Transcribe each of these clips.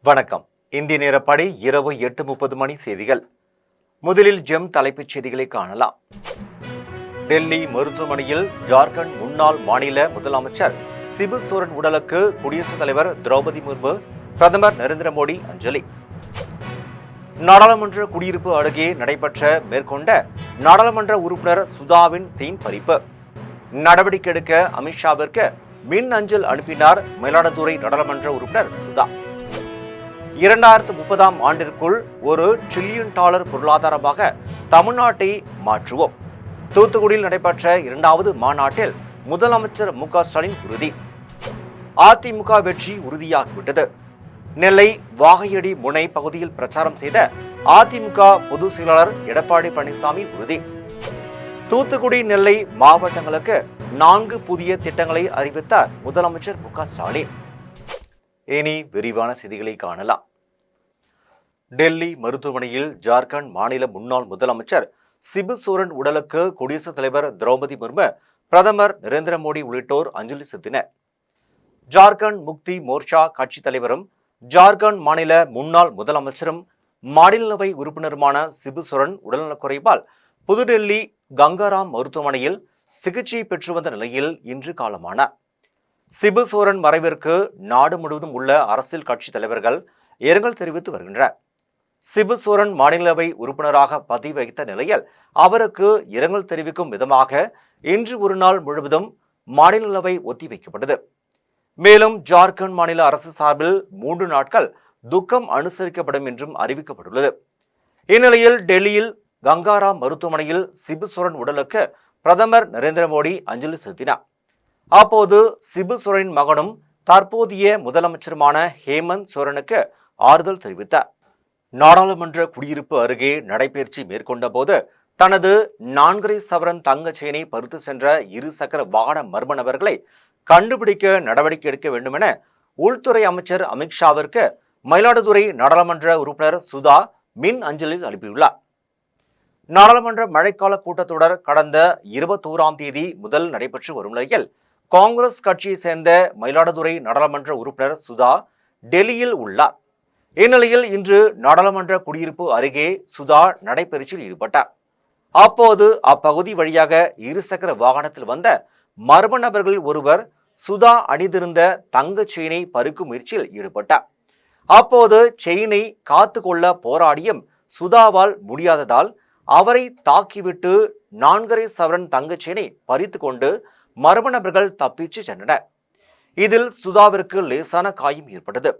வணக்கம். இந்திய நேரப்படி இரவு 8:30 மணி செய்திகள். முதலில் ஜெம் தலைப்புச் செய்திகளை காணலாம். டெல்லி மருத்துவமனையில் ஜார்க்கண்ட் முன்னாள் மாநில முதலமைச்சர் சிபு சோரன் உடலுக்கு குடியரசுத் தலைவர் திரௌபதி முர்மு, பிரதமர் நரேந்திர மோடி அஞ்சலி. நாடாளுமன்ற குடியிருப்பு அருகே நடைபெற்ற மேற்கொண்ட நாடாளுமன்ற உறுப்பினர் சுதாவின் செயின் பறிப்பு. நடவடிக்கை எடுக்க அமித்ஷாவிற்கு மின் அஞ்சல் அனுப்பினார் மயிலாடுதுறை நாடாளுமன்ற உறுப்பினர் சுதா. 2030 ஆண்டிற்குள் $1 டிரில்லியன் பொருளாதாரமாக தமிழ்நாட்டை மாற்றுவோம். தூத்துக்குடியில் நடைபெற்ற 2வது மாநாட்டில் முதலமைச்சர் மு.க.ஸ்டாலின் உறுதி. அதிமுக வெற்றி உறுதியாகிவிட்டது. நெல்லை வாகையடி முனை பகுதியில் பிரச்சாரம் செய்த அதிமுக பொதுச் செயலாளர் எடப்பாடி பழனிசாமி உறுதி. தூத்துக்குடி நெல்லை மாவட்டங்களுக்கு 4 புதிய திட்டங்களை அறிவித்தார் முதலமைச்சர் மு.க.ஸ்டாலின். இனி விரிவான செய்திகளை காணலாம். டெல்லி மருத்துவமனையில் ஜார்க்கண்ட் மாநில முன்னாள் முதலமைச்சர் சிபு சோரன் உடலுக்கு குடியரசுத் தலைவர் திரௌபதி முர்மு, பிரதமர் நரேந்திர மோடி உள்ளிட்டோர் அஞ்சலி செலுத்தினர். ஜார்க்கண்ட் முக்தி மோர்ச்சா கட்சித் தலைவரும் ஜார்க்கண்ட் மாநில முன்னாள் முதலமைச்சரும் மாநிலங்களவை உறுப்பினருமான சிபு சோரன் உடல்நலக்குறைவால் புதுடெல்லி கங்காராம் மருத்துவமனையில் சிகிச்சை பெற்று வந்த நிலையில் இன்று காலமானார். சிபு சோரன் மறைவிற்கு நாடு முழுவதும் உள்ள அரசியல் கட்சி தலைவர்கள் இரங்கல் தெரிவித்து வருகின்றனர். சிபு சோரன் மாநிலங்களவை உறுப்பினராக பதவி வகித்த நிலையில் அவருக்கு இரங்கல் தெரிவிக்கும் விதமாக இன்று ஒரு நாள் முழுவதும் மாநிலங்களவை ஒத்திவைக்கப்பட்டது. மேலும் ஜார்க்கண்ட் மாநில அரசு சார்பில் 3 நாட்கள் துக்கம் அனுசரிக்கப்படும் என்றும் அறிவிக்கப்பட்டுள்ளது. இந்நிலையில் டெல்லியில் கங்காராம் மருத்துவமனையில் சிபு சோரன் உடலுக்கு பிரதமர் நரேந்திர மோடி அஞ்சலி செலுத்தினார். அப்போது சிபு சோரனின் மகனும் தற்போதைய முதலமைச்சருமான ஹேமந்த் சோரனுக்கு ஆறுதல் தெரிவித்தார். நாடாளுமன்ற குடியிருப்பு அருகே நடைபயிற்சி மேற்கொண்ட போது தனது 4.5 சவரன் தங்க செயினை பறித்து சென்ற 2 சக்கர வாகன மர்ம நபர்களை கண்டுபிடிக்க நடவடிக்கை எடுக்க வேண்டும் என உள்துறை அமைச்சர் அமித்ஷாவிற்கு மயிலாடுதுறை நாடாளுமன்ற உறுப்பினர் சுதா மின் அஞ்சலில் அனுப்பியுள்ளார். நாடாளுமன்ற மழைக்கால கூட்டத்தொடர் கடந்த 21ஆம் தேதி முதல் நடைபெற்று வரும் நிலையில் காங்கிரஸ் கட்சியை சேர்ந்த மயிலாடுதுறை நாடாளுமன்ற உறுப்பினர் சுதா டெல்லியில் உள்ளார். இந்நிலையில் இன்று நாடாளுமன்ற குடியிருப்பு அருகே சுதா நடைபயிற்சியில் ஈடுபட்டார். அப்போது அப்பகுதி வழியாக 2 சக்கர வாகனத்தில் வந்த மர்ம நபர்களில் ஒருவர் சுதா அணிந்திருந்த தங்க செயினை பறிக்கும் முயற்சியில் ஈடுபட்டார். அப்போது செயினை காத்து கொள்ள போராடியும் சுதாவால் முடியாததால் அவரை தாக்கிவிட்டு 4.5 சவரன் தங்க செயினை பறித்து கொண்டு மர்ம நபர்கள் தப்பிச்சு சென்றனர். இதில் சுதாவிற்கு லேசான காயம் ஏற்பட்டது.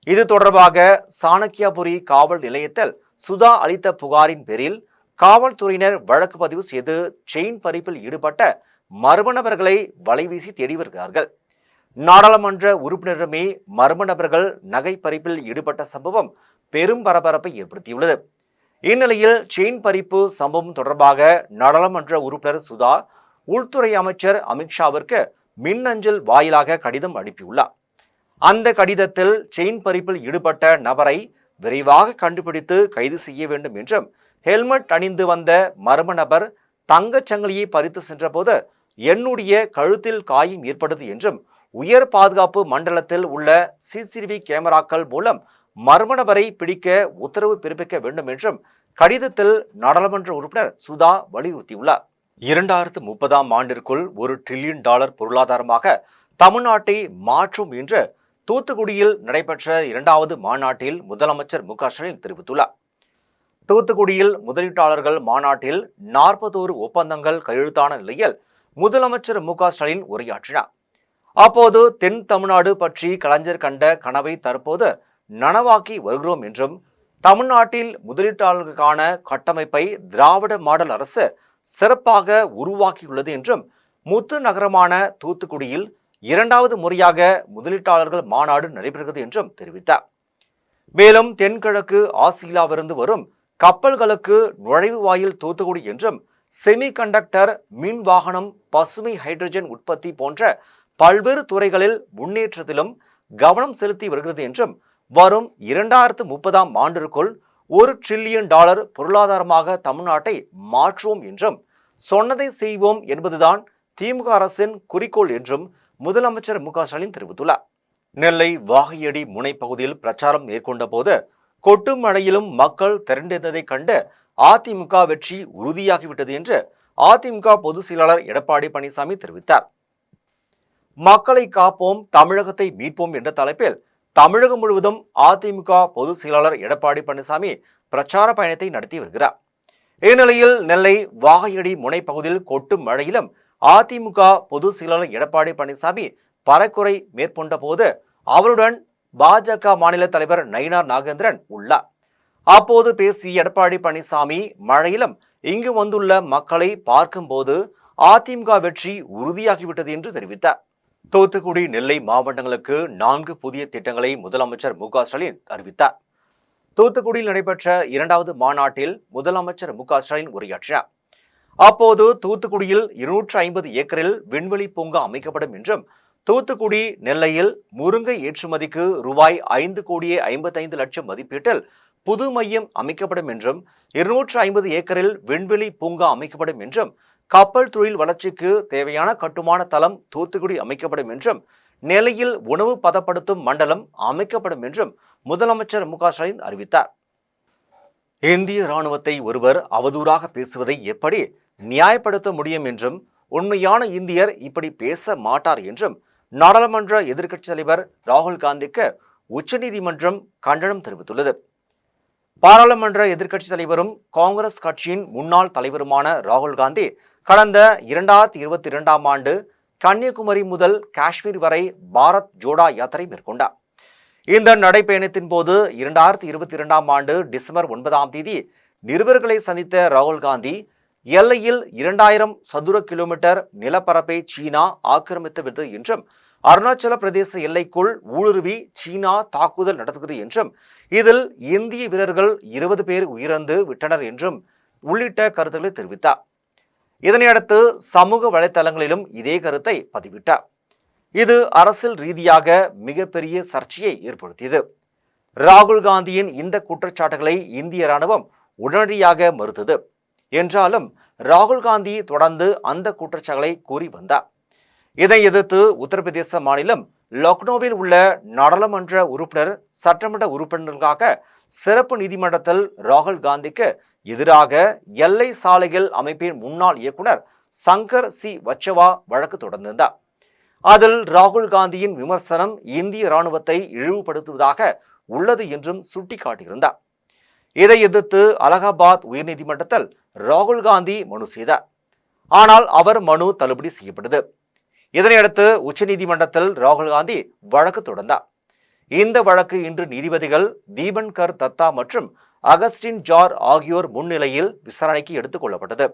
இது தொடர்பாக சாணக்கியாபுரி காவல் நிலையத்தில் சுதா அளித்த புகாரின் பேரில் காவல்துறையினர் வழக்கு பதிவு செய்து செயின் பறிப்பில் ஈடுபட்ட மர்ம நபர்களை வலைவீசி தேடி வருகிறார்கள். நாடாளுமன்ற உறுப்பினருமே மர்ம நபர்கள் நகை பறிப்பில் ஈடுபட்ட சம்பவம் பெரும் பரபரப்பை ஏற்படுத்தியுள்ளது. இந்நிலையில் செயின் பறிப்பு சம்பவம் தொடர்பாக நாடாளுமன்ற உறுப்பினர் சுதா உள்துறை அமைச்சர் அமித்ஷாவிற்கு மின்னஞ்சல் வாயிலாக கடிதம் அனுப்பியுள்ளார். அந்த கடிதத்தில் செயின் பறிப்பில் ஈடுபட்ட நபரை விரைவாக கண்டுபிடித்து கைது செய்ய வேண்டும் என்றும், ஹெல்மெட் அணிந்து வந்த மர்ம நபர் தங்கச்சங்கிலியை பறித்து சென்றபோது என்னுடைய கழுத்தில் காயம் ஏற்பட்டது என்றும், உயர் பாதுகாப்பு மண்டலத்தில் உள்ள சிசிடிவி கேமராக்கள் மூலம் மர்ம நபரை பிடிக்க உத்தரவு பிறப்பிக்க வேண்டும் என்றும் கடிதத்தில் நாடாளுமன்ற உறுப்பினர் சுதா வலியுறுத்தியுள்ளார். 2030 ஆண்டிற்குள் $1 டிரில்லியன் பொருளாதாரமாக தமிழ்நாட்டை மாற்றும் என்று தூத்துக்குடியில் நடைபெற்ற 2வது மாநாட்டில் முதலமைச்சர் மு.க.ஸ்டாலின் தெரிவித்துள்ளார். தூத்துக்குடியில் முதலீட்டாளர்கள் மாநாட்டில் 41 ஒப்பந்தங்கள் கையெழுத்தான நிலையில் முதலமைச்சர் மு.க.ஸ்டாலின் உரையாற்றினார். அப்போது தென் தமிழ்நாடு பற்றி கலைஞர் கண்ட கனவை தற்போது நனவாக்கி வருகிறோம் என்றும், தமிழ்நாட்டில் முதலீட்டாளர்களுக்கான கட்டமைப்பை திராவிட மாடல் அரசு சிறப்பாக உருவாக்கியுள்ளது என்றும், முத்து நகரமான தூத்துக்குடியில் 2வது முறையாக முதலீட்டாளர்கள் மாநாடு நடைபெறுகிறது என்றும் தெரிவித்தார். மேலும் தென்கிழக்கு ஆசியாவிலிருந்து வரும் கப்பல்களுக்கு நுழைவு வாயில் தூத்துக்குடி என்றும், செமி கண்டக்டர், மின் வாகனம், பசுமை ஹைட்ரஜன் உற்பத்தி போன்ற பல்வேறு துறைகளில் முன்னேற்றத்திலும் கவனம் செலுத்தி வருகிறது என்றும், வரும் 2030 ஆண்டிற்குள் $1 டிரில்லியன் பொருளாதாரமாக தமிழ்நாட்டை மாற்றுவோம் என்றும், சொன்னதை செய்வோம் என்பதுதான் திமுக அரசின் குறிக்கோள் என்றும் முதலமைச்சர் மு.க.ஸ்டாலின் தெரிவித்துள்ளார். நெல்லை வாகையடி முனைப்பகுதியில் பிரச்சாரம் மேற்கொண்ட போது கொட்டும் மழையிலும் மக்கள் திரண்டிருந்ததைக் கண்டு அதிமுக வெற்றி உறுதியாகிவிட்டது என்று அதிமுக பொதுச் செயலாளர் எடப்பாடி பழனிசாமி தெரிவித்தார். மக்களை காப்போம், தமிழகத்தை மீட்போம் என்ற தலைப்பில் தமிழகம் முழுவதும் அதிமுக பொதுச் செயலாளர் எடப்பாடி பழனிசாமி பிரச்சார பயணத்தை நடத்தி வருகிறார். இந்நிலையில் நெல்லை வாகையடி முனைப்பகுதியில் கொட்டும் மழையிலும் அதிமுக பொதுச் செயலாளர் எடப்பாடி பழனிசாமி பரக்குறை மேற்கொண்ட போது அவருடன் பாஜக மாநில தலைவர் நயினார் நாகேந்திரன் உள்ளார். அப்போது பேசிய எடப்பாடி பழனிசாமி, மழையிலும் இங்கு வந்துள்ள மக்களை பார்க்கும் போது அதிமுக வெற்றி உறுதியாகிவிட்டது என்று தெரிவித்தார். தூத்துக்குடி, நெல்லை மாவட்டங்களுக்கு 4 புதிய திட்டங்களை முதலமைச்சர் மு.க.ஸ்டாலின் அறிவித்தார். தூத்துக்குடியில் நடைபெற்ற 2வது மாநாட்டில் முதலமைச்சர் மு.க.ஸ்டாலின் உரையாற்றினார். அப்போது தூத்துக்குடியில் 250 ஏக்கரில் விண்வெளி பூங்கா அமைக்கப்படும் என்றும், தூத்துக்குடி, நெல்லையில் முருங்கை ஏற்றுமதிக்கு ரூபாய் 5,55,00,000 மதிப்பீட்டில் புது மையம் அமைக்கப்படும் என்றும், 250 ஏக்கரில் விண்வெளி பூங்கா அமைக்கப்படும் என்றும், கப்பல் தொழில் வளர்ச்சிக்கு தேவையான கட்டுமான தளம் தூத்துக்குடி அமைக்கப்படும் என்றும், நெல்லையில் உணவு பதப்படுத்தும் மண்டலம் அமைக்கப்படும் என்றும் முதலமைச்சர் மு.க.ஸ்டாலின் அறிவித்தார். இந்திய ராணுவத்தை ஒருவர் அவதூறாக பேசுவதை எப்படி நியாயப்படுத்த முடியும் என்றும், உண்மையான இந்தியர் இப்படி பேச மாட்டார் என்றும் நாடாளுமன்ற எதிர்க்கட்சித் தலைவர் ராகுல் காந்திக்கு உச்சநீதிமன்றம் கண்டனம் தெரிவித்துள்ளது. பாராளுமன்ற எதிர்க்கட்சித் தலைவரும் காங்கிரஸ் கட்சியின் முன்னாள் தலைவருமான ராகுல் காந்தி கடந்த 2022ஆம் ஆண்டு கன்னியாகுமரி முதல் காஷ்மீர் வரை பாரத் ஜோடோ யாத்திரை மேற்கொண்டார். இந்த நடைப்பயணத்தின் போது 2022ஆம் ஆண்டு டிசம்பர் 9ஆம் தேதி நிருபர்களை சந்தித்த ராகுல் காந்தி, எல்லையில் 2000 சதுர கிலோமீட்டர் நிலப்பரப்பை சீனா ஆக்கிரமித்துவிட்டது என்றும், அருணாச்சல பிரதேச எல்லைக்குள் ஊடுருவி சீனா தாக்குதல் நடத்துகிறது என்றும், இதில் இந்திய வீரர்கள் 20 பேர் உயிரிழந்து விட்டனர் என்றும் உள்ளிட்ட கருத்துக்களை தெரிவித்தார். இதனையடுத்து சமூக வலைதளங்களிலும் இதே கருத்தை பதிவிட்டார். இது அரசியல் ரீதியாக மிகப்பெரிய சர்ச்சையை ஏற்படுத்தியது. ராகுல் காந்தியின் இந்த குற்றச்சாட்டுகளை இந்திய ராணுவம் உடனடியாக மறுத்தது. என்றாலும் ராகுல் காந்தி தொடர்ந்து அந்த குற்றச்சாட்டுகளை கூறி வந்தார். இதை எதிர்த்து உத்தரப்பிரதேச மாநிலம் லக்னோவில் உள்ள நாடாளுமன்ற உறுப்பினர், சட்டமன்ற உறுப்பினர்களுக்காக சிறப்பு நீதிமன்றத்தில் ராகுல் காந்திக்கு எதிராக எல்லை சாலைகள் அமைப்பின் முன்னாள் இயக்குனர் சங்கர் சி வச்சவா வழக்கு தொடர்ந்திருந்தார். அதில் ராகுல் காந்தியின் விமர்சனம் இந்திய ராணுவத்தை இழிவுபடுத்துவதாக உள்ளது என்றும் சுட்டிக்காட்டியிருந்தார். இதை எதிர்த்து அலகாபாத் உயர்நீதிமன்றத்தில் ராகுல் காந்தி மனு செய்தார். ஆனால் அவர் மனு தள்ளுபடி செய்யப்பட்டது. இதனையடுத்து உச்சநீதிமன்றத்தில் ராகுல் காந்தி வழக்கு தொடர்ந்தார். இந்த வழக்கு இன்று நீதிபதிகள் தீபன்கர் தத்தா மற்றும் அகஸ்டின் ஜார் ஆகியோர் முன்னிலையில் விசாரணைக்கு எடுத்துக் கொள்ளப்பட்டது.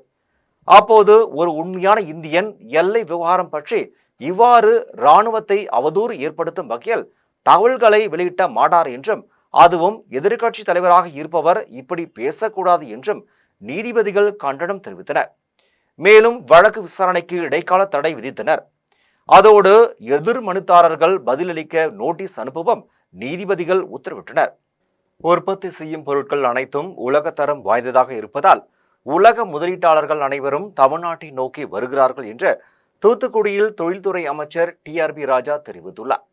அப்போது ஒரு உண்மையான இந்தியன் எல்லை விவகாரம் பற்றி இவ்வாறு இராணுவத்தை அவதூறு ஏற்படுத்தும் வகையில் தகவல்களை வெளியிட்ட மாட்டார் என்றும், அதுவும் எதிர்க்கட்சி தலைவராக இருப்பவர் இப்படி பேசக்கூடாது என்றும் நீதிபதிகள் கண்டனம் தெரிவித்தனர். மேலும் வழக்கு விசாரணைக்கு இடைக்கால தடை விதித்தனர். அதோடு எதிர் மனுதாரர்கள் பதிலளிக்க நோட்டீஸ் அனுப்பவும் நீதிபதிகள் உத்தரவிட்டனர். உற்பத்தி செய்யும் பொருட்கள் அனைத்தும் உலகத்தரம் வாய்ந்ததாக இருப்பதால் உலக முதலீட்டாளர்கள் அனைவரும் தமிழ்நாட்டை நோக்கி வருகிறார்கள் என்று தூத்துக்குடியில் தொழில்துறை அமைச்சர் TRB ராஜா தெரிவித்துள்ளார்.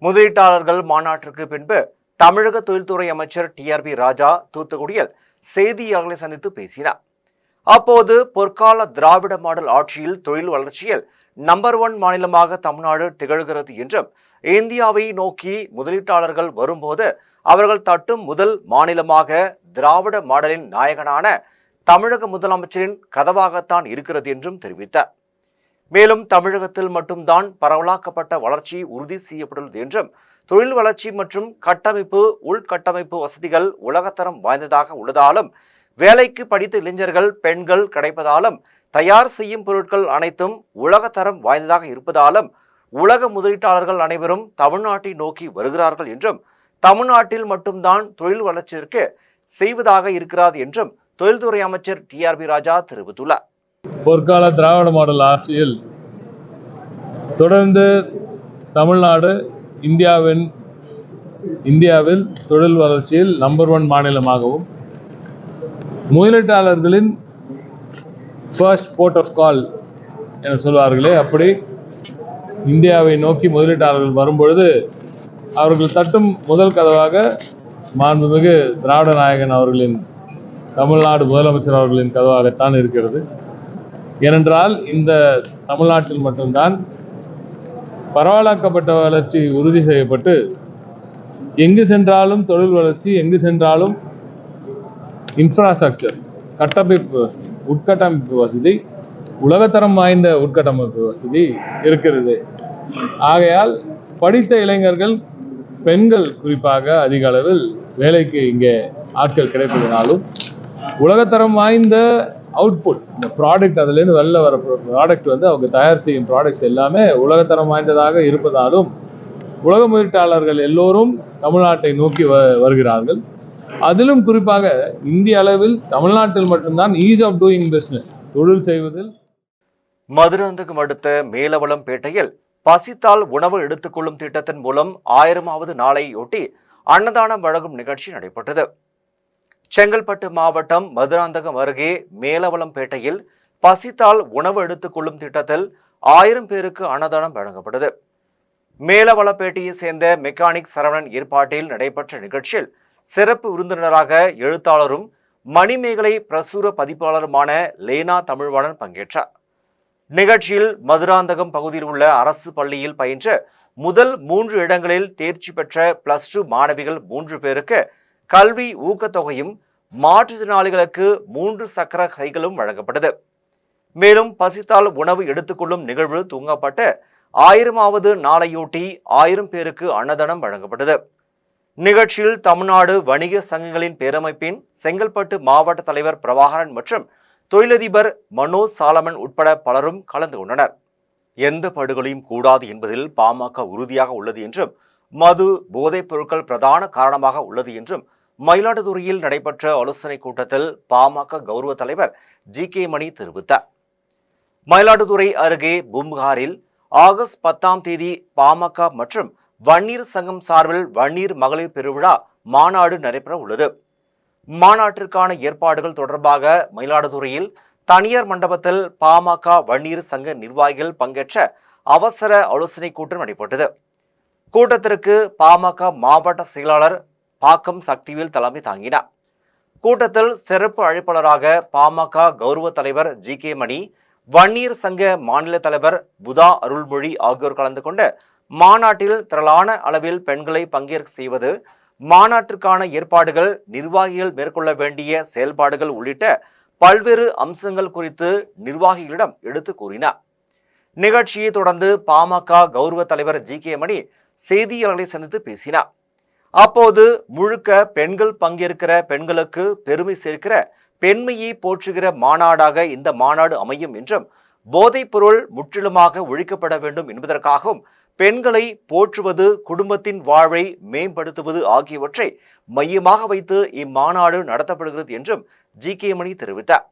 முதலீட்டாளர்கள் மாநாட்டிற்கு பின்பு தமிழக தொழில்துறை அமைச்சர் TRB ராஜா தூத்துக்குடியில் செய்தியாளர்களை சந்தித்து பேசினார். அப்போது பொற்கால திராவிட மாடல் ஆட்சியில் தொழில் வளர்ச்சியில் நம்பர் 1 மாநிலமாக தமிழ்நாடு திகழ்கிறது என்றும், இந்தியாவை நோக்கி முதலீட்டாளர்கள் வரும்போது அவர்கள் தட்டும் முதல் மாநிலமாக திராவிட மாடலின் நாயகனான தமிழக முதலமைச்சரின் கதவாகத்தான் இருக்கிறது என்றும் தெரிவித்தார். மேலும் தமிழகத்தில் மட்டும்தான் பரவலாக்கப்பட்ட வளர்ச்சி உறுதி செய்யப்பட்டுள்ளது என்றும், தொழில் வளர்ச்சி மற்றும் கட்டமைப்பு, உள்கட்டமைப்பு வசதிகள் உலகத்தரம் வாய்ந்ததாக உள்ளதாலும், வேலைக்கு படித்த இளைஞர்கள், பெண்கள் கிடைப்பதாலும், தயார் செய்யும் பொருட்கள் அனைத்தும் உலகத்தரம் வாய்ந்ததாக இருப்பதாலும் உலக முதலீட்டாளர்கள் அனைவரும் தமிழ்நாட்டை நோக்கி வருகிறார்கள் என்றும், தமிழ்நாட்டில் மட்டும்தான் தொழில் வளர்ச்சிக்கு செய்வதாக இருக்கிறது என்றும் தொழில்துறை அமைச்சர் TRB ராஜா தெரிவித்துள்ளார். பொற்கால திராவிட மாடல் ஆட்சியில் தொடர்ந்து தமிழ்நாடு இந்தியாவில் தொழில் வளர்ச்சியில் நம்பர் 1 மாநிலமாகவும், முதலீட்டாளர்களின் ஃபர்ஸ்ட் போர்ட் ஆஃப் கால் என சொல்வார்களே, அப்படி இந்தியாவை நோக்கி முதலீட்டாளர்கள் வரும்பொழுது அவர்கள் தட்டும் முதல் கதவாக மாண்புமிகு திராவிட நாயகன் அவர்களின் தமிழ்நாடு முதலமைச்சர் அவர்களின் கதவாகத்தான் இருக்கிறது. ஏனென்றால் இந்த தமிழ்நாட்டில் மட்டும்தான் பரவலாக்கப்பட்ட வளர்ச்சி உறுதி செய்யப்பட்டு எங்கு சென்றாலும் தொழில் வளர்ச்சி, எங்கு சென்றாலும் இன்ஃப்ராஸ்ட்ரக்சர், உட்கட்டமைப்பு வசதி, உலகத்தரம் வாய்ந்த உட்கட்டமைப்பு வசதி இருக்கிறது. ஆகையால் படித்த இளைஞர்கள், பெண்கள் குறிப்பாக அதிக அளவில் வேலைக்கு இங்கே ஆட்கள் கிடைப்பதனாலும் உலகத்தரம் வாய்ந்த அவுட்புட், இந்த ப்ராடக்ட், அதுலேருந்து வெளில வர ப்ராடக்ட் அவங்க தயார் செய்யும் ப்ராடக்ட்ஸ் எல்லாமே உலகத்தரம் வாய்ந்ததாக இருப்பதாலும் உலக முதலீட்டாளர்கள் எல்லோரும் தமிழ்நாட்டை நோக்கி வருகிறார்கள். அதிலும் குறிப்பாக இந்திய அளவில் தமிழ்நாட்டில் மட்டும்தான் ஈஸ் ஆஃப் டூயிங் பிசினஸ், தொழில் செய்வதில். மதுராந்தகம் அடுத்த மேலவளம்பேட்டையில் பசித்தால் உணவு எடுத்துக்கொள்ளும் திட்டத்தின் மூலம் 1000வது நாளையொட்டி அன்னதானம் வழங்கும் நிகழ்ச்சி நடைபெற்றது. செங்கல்பட்டு மாவட்டம் மதுராந்தகம் அருகே மேலவளம்பேட்டையில் பசித்தால் உணவு எடுத்துக்கொள்ளும் திட்டத்தில் 1000 பேருக்கு அன்னதானம் வழங்கப்பட்டது. மேலவளப்பேட்டையை சேர்ந்த மெக்கானிக் சரவணன் ஏற்பாட்டில் நடைபெற்ற நிகழ்ச்சியில் சிறப்பு விருந்தினராக எழுத்தாளரும் மணிமேகலை பிரசுர பதிப்பாளருமான லேனா தமிழ்வாணன் பங்கேற்றார். நிகழ்ச்சியில் மதுராந்தகம் பகுதியில் உள்ள அரசு பள்ளியில் பயின்ற முதல் 3 இடங்களில் தேர்ச்சி பெற்ற +2 மாணவிகள் 3 பேருக்கு கல்வி ஊக்கத்தொகையும், மாற்றுத்திறனாளிகளுக்கு 3 சக்கர சைக்கிளும் வழங்கப்பட்டது. மேலும் பசித்தால் உணவு எடுத்துக்கொள்ளும் நிகழ்வு துவங்கப்பட்டு 1000வது நாளையொட்டி 1000 பேருக்கு அன்னதானம் வழங்கப்பட்டது. நிகழ்ச்சியில் தமிழ்நாடு வணிக சங்கங்களின் பேரமைப்பின் செங்கல்பட்டு மாவட்ட தலைவர் பிரபாகரன் மற்றும் தொழிலதிபர் மனோஜ் சாலமன் உட்பட பலரும் கலந்து கொண்டனர். எந்த படுகொலையும் கூடாது என்பதில் பாமக உறுதியாக உள்ளது என்றும், மது, போதைப் பொருட்கள் பிரதான காரணமாக உள்ளது என்றும் மயிலாடுதுறையில் நடைபெற்ற ஆலோசனைக் கூட்டத்தில் பாமக கௌரவ தலைவர் ஜி.கே. மணி தெரிவித்தார். மயிலாடுதுறை அருகே பூம்புகாரில் ஆகஸ்ட் 10ஆம் தேதி பாமக மற்றும் வன்னியர் சங்கம் சார்பில் வன்னியர் மகளிர் பெருவிழா மாநாடு நடைபெற உள்ளது. மாநாட்டிற்கான ஏற்பாடுகள் தொடர்பாக மயிலாடுதுறையில் தனியார் மண்டபத்தில் பாமக வன்னியர் சங்க நிர்வாகிகள் பங்கேற்ற அவசர ஆலோசனைக் கூட்டம் நடைபெற்றது. கூட்டத்திற்கு பாமக மாவட்ட செயலாளர் பாக்கம் சக்திவேல் தலைமை தாங்கினார். கூட்டத்தில் சிறப்பு அழைப்பாளராக பாமக கௌரவ தலைவர் ஜி.கே. மணி, வன்னியர் சங்க மாநில தலைவர் புதா அருள்மொழி ஆகியோர் கலந்து கொண்டு மாநாட்டில் திரளான அளவில் பெண்களை பங்கேற்க செய்வது, மாநாட்டிற்கான ஏற்பாடுகள், நிர்வாகிகள் மேற்கொள்ள வேண்டிய செயல்பாடுகள் உள்ளிட்ட பல்வேறு அம்சங்கள் குறித்து நிர்வாகிகளிடம் எடுத்து கூறினார். நிகழ்ச்சியை தொடர்ந்து பாமக கௌரவ தலைவர் ஜி.கே. மணி செய்தியாளர்களை சந்தித்து பேசினார். அப்போது முழுக்க பெண்கள் பங்கேற்கிற, பெண்களுக்கு பெருமை சேர்க்கிற, பெண்மையை போற்றுகிற மாநாடாக இந்த மாநாடு அமையும் என்றும், போதைப் பொருள் முற்றிலுமாக ஒழிக்கப்பட வேண்டும் என்பதற்காகவும் பெண்களை போற்றுவது, குடும்பத்தின் வாழ்வை மேம்படுத்துவது ஆகியவற்றை மையமாக வைத்து இம்மாநாடு நடத்தப்படுகிறது என்றும் ஜி.கே. மணி தெரிவித்தார்.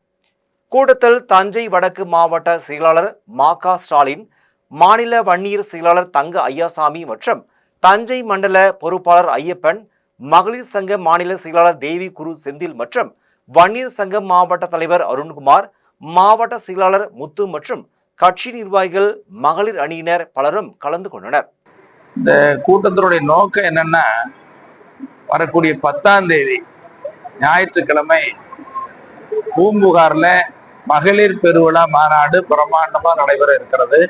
கூட்டத்தில் தஞ்சை வடக்கு மாவட்ட செயலாளர் மா.க. ஸ்டாலின், மாநில வன்னியர் செயலாளர் தங்க ஐயாசாமி மற்றும் தஞ்சை மண்டல பொறுப்பாளர் ஐயப்பன், மகளிர் சங்க மாநில செயலாளர் தேவி குரு செந்தில் மற்றும் வன்னியர் சங்க மாவட்ட தலைவர் அருண்குமார், மாவட்ட செயலாளர் முத்து மற்றும் கட்சி நிர்வாகிகள், மகளிர் அணியினர் பலரும் கலந்து கொண்டனர். இந்த கூட்டத்தினுடைய நோக்கம் என்னன்னா, வரக்கூடிய 10ஆம் தேதி ஞாயிற்றுக்கிழமை பூம்புகார்ல மகளிர் பெருவிழா மாநாடு பிரமாண்டமா நடைபெற இருக்கிறது.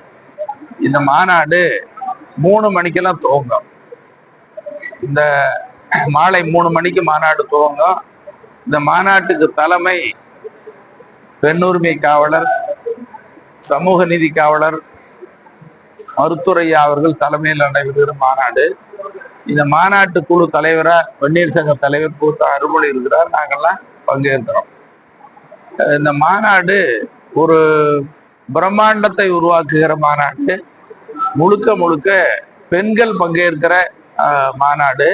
இந்த மாநாடு 3 மணிக்கெல்லாம் துவங்கும். இந்த மாலை 3 மணிக்கு மாநாடு துவங்கும். இந்த மாநாட்டுக்கு தலைமை பெண்ணுரிமை காவலர், சமூக நீதி காவலர் மருத்துவரையா அவர்கள் தலைமையில் நடைபெறுகிற மாநாடு. இந்த மாநாட்டு குழு தலைவரா வன்னியர் சங்க தலைவர் பூத்த அருள்மொழி இருக்கிறார். நாங்கள்லாம் பங்கேற்கிறோம். இந்த மாநாடு ஒரு பிரம்மாண்டத்தை உருவாக்குகிற மாநாடு, முழுக்க முழுக்க பெண்கள் பங்கேற்கிற மாநாடு.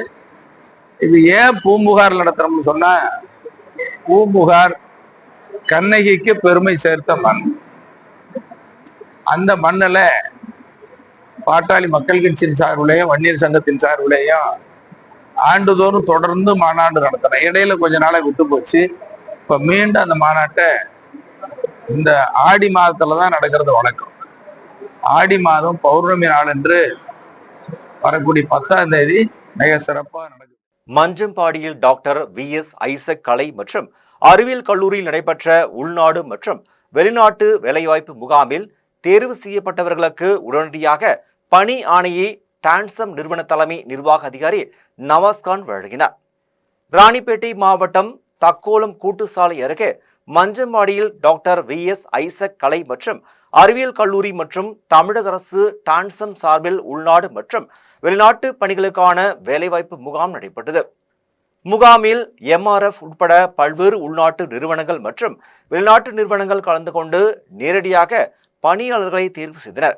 இது ஏன் பூம்புகார் நடத்துறோம்னு சொன்னா, பூம்புகார் கண்ணகிக்கு பெருமை சேர்த்த மண். அந்த மண்ணில் பாட்டாளி மக்கள் கட்சியின் சார்பிலையும் வன்னியர் சங்கத்தின் சார்பிலையும் ஆண்டுதோறும் தொடர்ந்து மாநாடு நடத்துறோம். இடையில கொஞ்ச நாளை விட்டு போச்சு. இப்ப மீண்டும் அந்த மாநாட்டை இந்த ஆடி மாதத்துல தான் நடக்கிறது வழக்கம். ஆடி மாதம் பௌர்ணமி நாள் என்று வரக்கூடிய 10ஆம் தேதி மிக சிறப்பாக நடக்குது. மஞ்சம்பாடியில் டாக்டர் VS ஐசக் கலை மற்றும் அறிவியல் கல்லூரியில் நடைபெற்ற உள்நாடு மற்றும் வெளிநாட்டு வேலைவாய்ப்பு முகாமில் தேர்வு செய்யப்பட்டவர்களுக்கு உடனடியாக பணி ஆணையை டான்சம் நிறுவன தலைமை நிர்வாக அதிகாரி நவாஸ்கான் வழங்கினார். ராணிப்பேட்டை மாவட்டம் தக்கோலம் கூட்டுசாலை அருகே மஞ்சம்பாடியில் டாக்டர் VS ஐசக் கலை மற்றும் அறிவியல் கல்லூரி மற்றும் தமிழக அரசு டான்சம் சார்பில் உள்நாடு மற்றும் வெளிநாட்டு பணிகளுக்கான வேலைவாய்ப்பு முகாம் நடைபெற்றது. முகாமில் MRF உட்பட பல்வேறு உள்நாட்டு நிறுவனங்கள் மற்றும் வெளிநாட்டு நிறுவனங்கள் கலந்து கொண்டு நேரடியாக பணியாளர்களை தேர்வு செய்தனர்.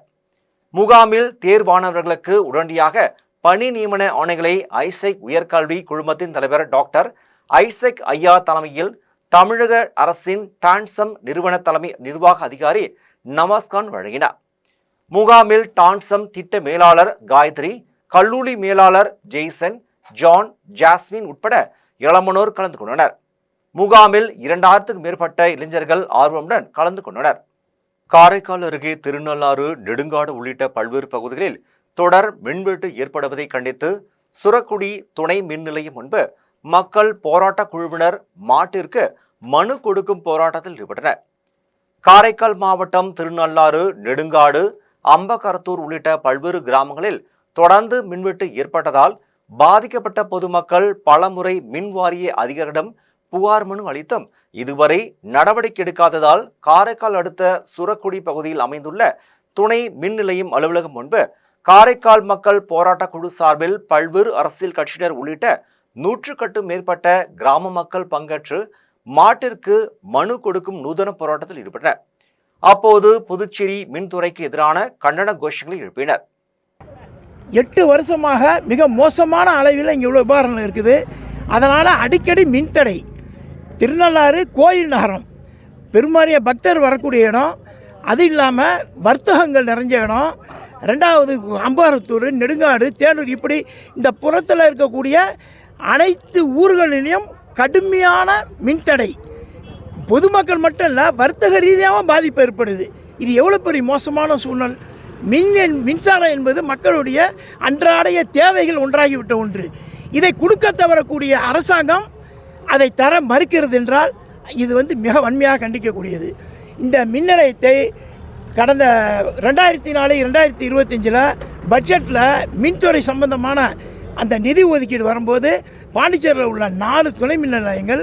முகாமில் தேர்வானவர்களுக்கு உடனடியாக பணி நியமன ஆணைகளை ஐசக் உயர்கல்வி குழுமத்தின் தலைவர் டாக்டர் ஐசக் ஐயா தலைமையில் தமிழக அரசின் டான்சம் நிறுவன தலைமை நிர்வாக அதிகாரி நவாஸ்கான் வழங்கினார். முகாமில் டான்சம் திட்ட மேலாளர் காயத்ரி, கல்லூரி மேலாளர் ஜெய்சன், ஜான், ஜாஸ்மின் உட்பட இளமனோர் கலந்து கொண்டனர். முகாமில் 2000க்கும் மேற்பட்ட இளைஞர்கள் ஆர்வமுடன் கலந்து கொண்டனர். காரைக்கால் அருகே திருநள்ளாறு, நெடுங்காடு உள்ளிட்ட பல்வேறு பகுதிகளில் தொடர் மின்வெட்டு ஏற்படுவதை கண்டித்து சுரக்குடி துணை மின் நிலையம் முன்பு மக்கள் போராட்ட குழுவினர் மாட்டிற்கு மனு கொடுக்கும் போராட்டத்தில் ஈடுபட்டனர். காரைக்கால் மாவட்டம் திருநள்ளாறு, நெடுங்காடு, அம்பகரத்தூர் உள்ளிட்ட பல்வேறு கிராமங்களில் தொடர்ந்து மின்வெட்டு ஏற்பட்டதால் பாதிக்கப்பட்ட பொதுமக்கள் பலமுறை மின்வாரிய அதிகாரிடம் புகார் மனு அளித்தும் இதுவரை நடவடிக்கை எடுக்காததால் காரைக்கால் அடுத்த சுரக்குடி பகுதியில் அமைந்துள்ள துணை மின் நிலையம் அலுவலகம் முன்பு காரைக்கால் மக்கள் போராட்ட குழு சார்பில் பல்வேறு அரசியல் கட்சியினர் உள்ளிட்ட 100க்கும் மேற்பட்ட கிராம மக்கள் பங்கேற்று மாட்டிற்கு மனு கொடுக்கும் நூதன போராட்டத்தில் ஈடுபட்டனர். அப்போது புதுச்சேரி மின்துறைக்கு எதிரான கண்டன கோஷங்களை எழுப்பினர். 8 வருஷமாக மிக மோசமான அளவில் இங்கே உள்ள உபகரணங்கள் இருக்குது. அதனால் அடிக்கடி மின்தடை. திருநள்ளாறு கோயில் நகரம், பெருமாறிய பக்தர் வரக்கூடிய இடம், அது இல்லாமல் வர்த்தகங்கள் நிறைஞ்ச இடம். 2வது அம்பகரத்தூர், நெடுங்காடு, தேனூர், இப்படி இந்த புறத்தில் இருக்கக்கூடிய அனைத்து ஊர்களிலும் கடுமையான மின்தடை. பொதுமக்கள் மட்டும் இல்லை, வர்த்தக ரீதியாகவும் பாதிப்பு ஏற்படுது. இது எவ்வளோ பெரிய மோசமான சூழ்நிலை. மின்சாரம் என்பது மக்களுடைய அன்றாடைய தேவைகள் ஒன்றாகிவிட்ட ஒன்று. இதை கொடுக்க தவறக்கூடிய அரசாங்கம் அதை தர மறுக்கிறது என்றால் இது மிக வன்மையாக கண்டிக்கக்கூடியது. இந்த மின் நிலையத்தை கடந்த 2004-2025 பட்ஜெட்டில் மின்துறை சம்பந்தமான அந்த நிதி ஒதுக்கீடு வரும்போது பாண்டிச்சேரியில் உள்ள 4 துணை மின் நிலையங்கள்